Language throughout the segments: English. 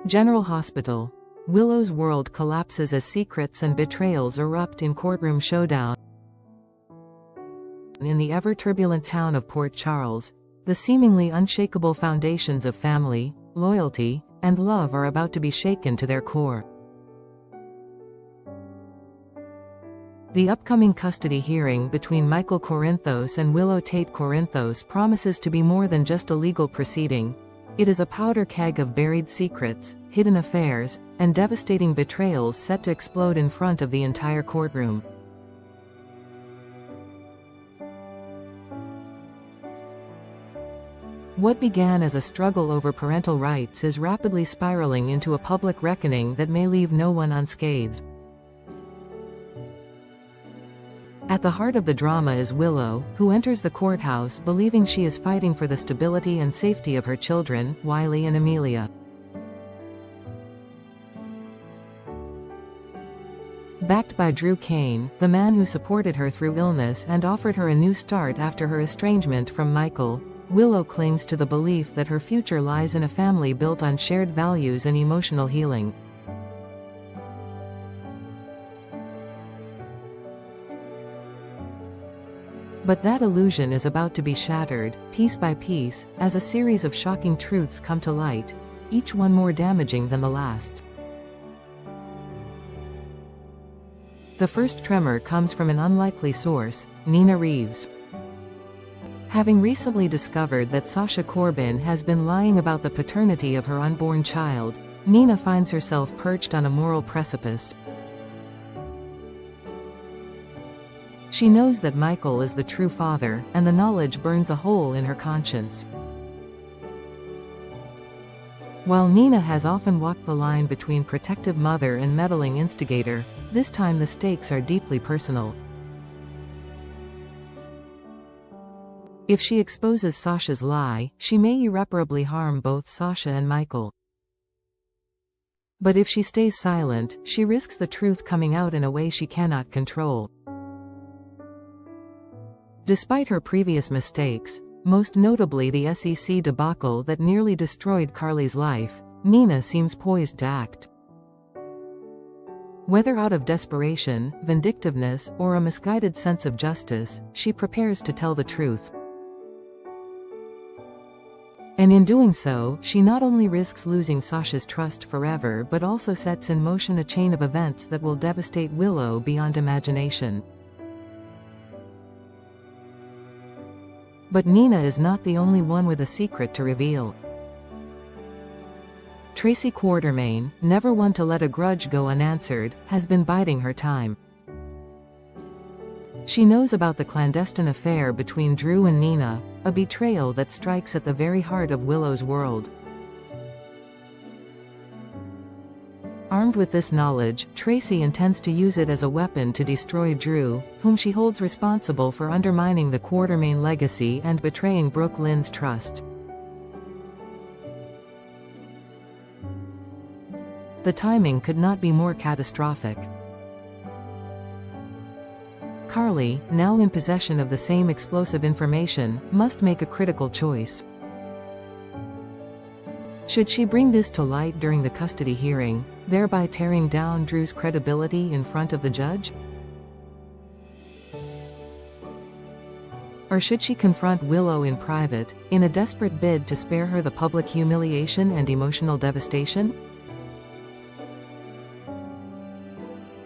General Hospital. Willow's world collapses as secrets and betrayals erupt in courtroom showdown. In the ever-turbulent town of Port Charles, the seemingly unshakable foundations of family, loyalty, and love are about to be shaken to their core. The upcoming custody hearing between Michael Corinthos and Willow Tate Corinthos promises to be more than just a legal proceeding. It is a powder keg of buried secrets, hidden affairs, and devastating betrayals set to explode in front of the entire courtroom. What began as a struggle over parental rights is rapidly spiraling into a public reckoning that may leave no one unscathed. At the heart of the drama is Willow, who enters the courthouse believing she is fighting for the stability and safety of her children, Wiley and Amelia. Backed by Drew Kane, the man who supported her through illness and offered her a new start after her estrangement from Michael, Willow clings to the belief that her future lies in a family built on shared values and emotional healing. But that illusion is about to be shattered, piece by piece, as a series of shocking truths come to light, each one more damaging than the last. The first tremor comes from an unlikely source, Nina Reeves. Having recently discovered that Sasha Corbin has been lying about the paternity of her unborn child, Nina finds herself perched on a moral precipice. She knows that Michael is the true father, and the knowledge burns a hole in her conscience. While Nina has often walked the line between protective mother and meddling instigator, this time the stakes are deeply personal. If she exposes Sasha's lie, she may irreparably harm both Sasha and Michael. But if she stays silent, she risks the truth coming out in a way she cannot control. Despite her previous mistakes, most notably the SEC debacle that nearly destroyed Carly's life, Nina seems poised to act. Whether out of desperation, vindictiveness, or a misguided sense of justice, she prepares to tell the truth. And in doing so, she not only risks losing Sasha's trust forever but also sets in motion a chain of events that will devastate Willow beyond imagination. But Nina is not the only one with a secret to reveal. Tracy Quartermaine, never one to let a grudge go unanswered, has been biding her time. She knows about the clandestine affair between Drew and Nina, a betrayal that strikes at the very heart of Willow's world. Armed with this knowledge, Tracy intends to use it as a weapon to destroy Drew, whom she holds responsible for undermining the Quartermaine legacy and betraying Brooke Lynn's trust. The timing could not be more catastrophic. Carly, now in possession of the same explosive information, must make a critical choice. Should she bring this to light during the custody hearing, thereby tearing down Drew's credibility in front of the judge? Or should she confront Willow in private, in a desperate bid to spare her the public humiliation and emotional devastation?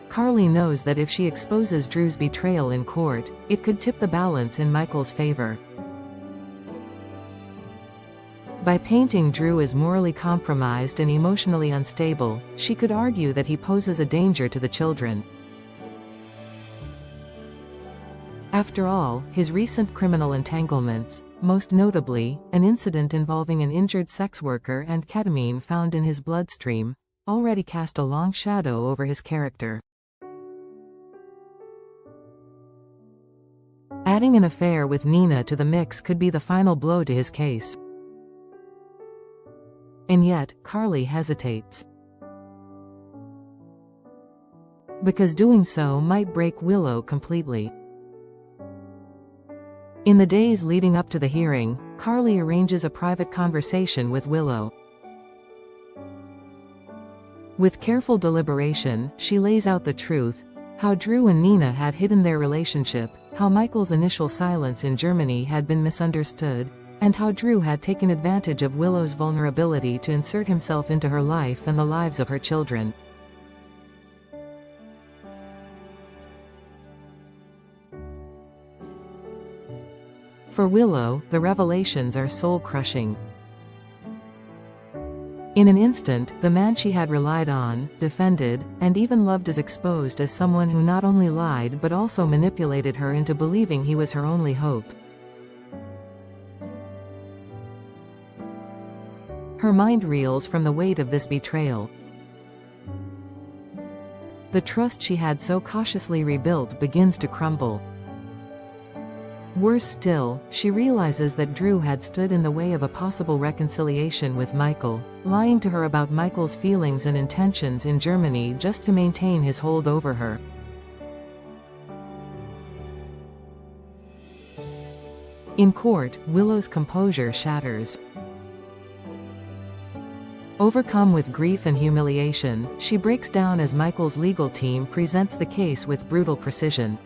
Carly knows that if she exposes Drew's betrayal in court, it could tip the balance in Michael's favor. By painting Drew as morally compromised and emotionally unstable, she could argue that he poses a danger to the children. After all, his recent criminal entanglements, most notably, an incident involving an injured sex worker and ketamine found in his bloodstream, already cast a long shadow over his character. Adding an affair with Nina to the mix could be the final blow to his case. And yet, Carly hesitates. Because doing so might break Willow completely. In the days leading up to the hearing, Carly arranges a private conversation with Willow. With careful deliberation, she lays out the truth: how Drew and Nina had hidden their relationship, how Michael's initial silence in Germany had been misunderstood, and how Drew had taken advantage of Willow's vulnerability to insert himself into her life and the lives of her children. For Willow, the revelations are soul-crushing. In an instant, the man she had relied on, defended, and even loved is exposed as someone who not only lied but also manipulated her into believing he was her only hope. Her mind reels from the weight of this betrayal. The trust she had so cautiously rebuilt begins to crumble. Worse still, she realizes that Drew had stood in the way of a possible reconciliation with Michael, lying to her about Michael's feelings and intentions in Germany just to maintain his hold over her. In court, Willow's composure shatters. Overcome with grief and humiliation, she breaks down as Michael's legal team presents the case with brutal precision.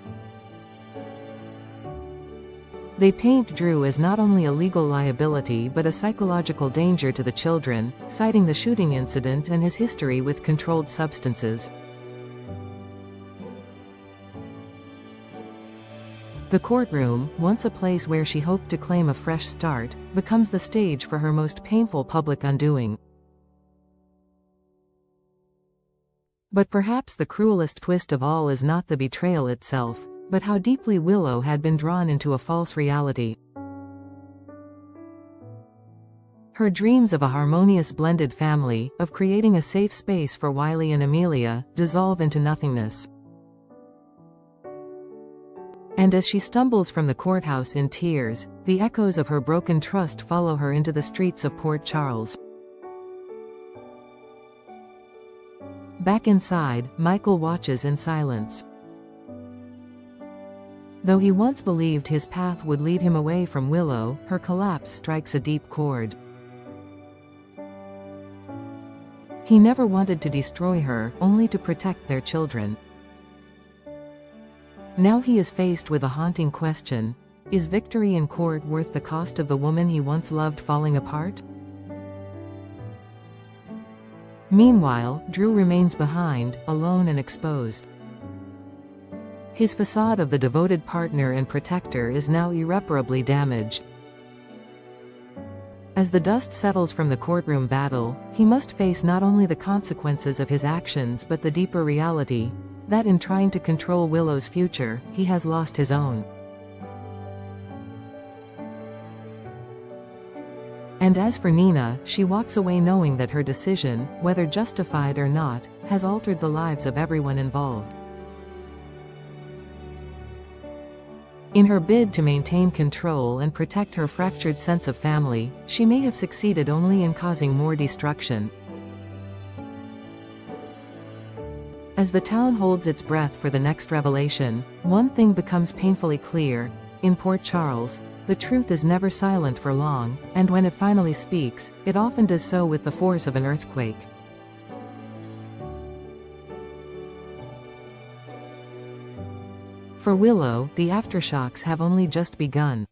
They paint Drew as not only a legal liability but a psychological danger to the children, citing the shooting incident and his history with controlled substances. The courtroom, once a place where she hoped to claim a fresh start, becomes the stage for her most painful public undoing. But perhaps the cruelest twist of all is not the betrayal itself, but how deeply Willow had been drawn into a false reality. Her dreams of a harmonious blended family, of creating a safe space for Wiley and Amelia, dissolve into nothingness. And as she stumbles from the courthouse in tears, the echoes of her broken trust follow her into the streets of Port Charles. Back inside, Michael watches in silence. Though he once believed his path would lead him away from Willow, her collapse strikes a deep chord. He never wanted to destroy her, only to protect their children. Now he is faced with a haunting question: is victory in court worth the cost of the woman he once loved falling apart? Meanwhile, Drew remains behind, alone and exposed. His facade of the devoted partner and protector is now irreparably damaged. As the dust settles from the courtroom battle, he must face not only the consequences of his actions but the deeper reality that in trying to control Willow's future, he has lost his own. And as for Nina, she walks away knowing that her decision, whether justified or not, has altered the lives of everyone involved. In her bid to maintain control and protect her fractured sense of family, she may have succeeded only in causing more destruction. As the town holds its breath for the next revelation, one thing becomes painfully clear: in Port Charles, the truth is never silent for long, and when it finally speaks, it often does so with the force of an earthquake. For Willow, the aftershocks have only just begun.